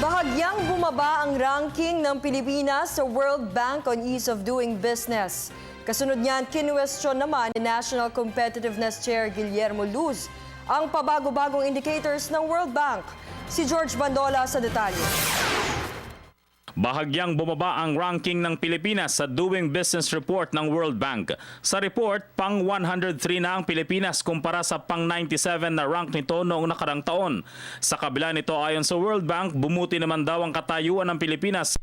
Bahagyang bumaba ang ranking ng Pilipinas sa World Bank on Ease of Doing Business. Kasunod niyan, kinwestiyon naman ni National Competitiveness Chair Guillermo Luz ang pabago-bagong indicators ng World Bank. Si George Bandola sa detalye. Bahagyang bumaba ang ranking ng Pilipinas sa Doing Business Report ng World Bank. Sa report, pang 103 na ang Pilipinas kumpara sa pang 97 na rank nito noong nakarang taon. Sa kabila nito, ayon sa World Bank, bumuti naman daw ang katayuan ng Pilipinas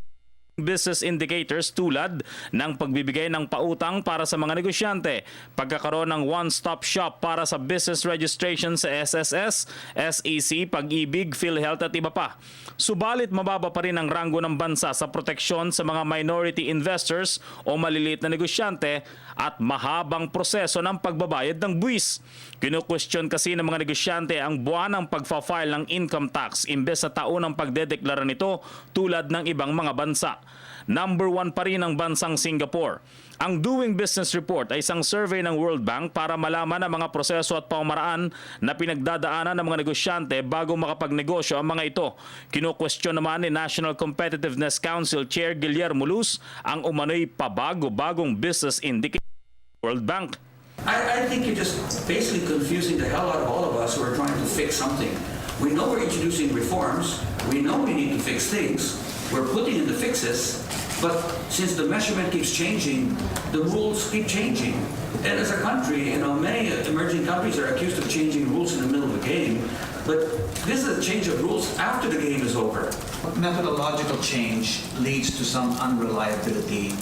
business indicators tulad ng pagbibigay ng pautang para sa mga negosyante, pagkakaroon ng one-stop shop para sa business registration sa SSS, SEC, Pag-ibig, PhilHealth at iba pa. Subalit mababa pa rin ang ranggo ng bansa sa proteksyon sa mga minority investors o maliliit na negosyante at mahabang proseso ng pagbabayad ng buwis. Kinu-question kasi ng mga negosyante ang buwan ng pagfa-file ng income tax imbes sa taon ng pagdedeklara nito tulad ng ibang mga bansa. Number 1 pa rin ang bansang Singapore. Ang Doing Business Report ay isang survey ng World Bank para malaman ang mga proseso at pamamaraan na pinagdadaanan ng mga negosyante bago makapagnegosyo ang mga ito. Kinu-question naman ni National Competitiveness Council Chair Guillermo Luz ang umano'y pabago-bagong business indicator ng World Bank. I think you're just basically confusing the hell out of all of us who are trying to fix something. We know we're introducing reforms. We know we need to fix things. We're putting in the fixes. But since the measurement keeps changing, the rules keep changing. And as a country, many emerging countries are accused of changing rules in the middle of the game. But this is a change of rules after the game is over. Methodological change leads to some unreliability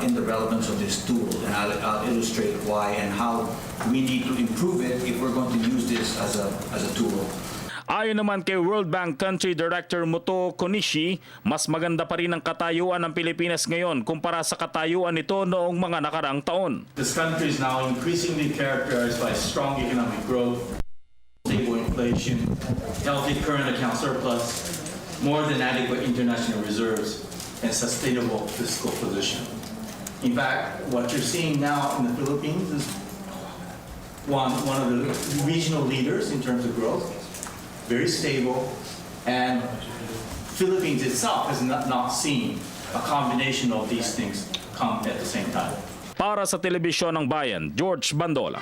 in the relevance of this tool, and I'll illustrate why and how we need to improve it if we're going to use this as a tool. Ayon naman kay World Bank Country Director Moto Konishi, mas maganda pa rin ang katayuan ng Pilipinas ngayon kumpara sa katayuan nito noong mga nakaraang taon. This country is now increasingly characterized by strong economic growth, stable inflation, healthy current account surplus, more than adequate international reserves, and sustainable fiscal position. In fact, what you're seeing now in the Philippines is one of the regional leaders in terms of growth, very stable, and Philippines itself has not seen a combination of these things come at the same time. Para sa Telebisyon ng Bayan, George Bandola.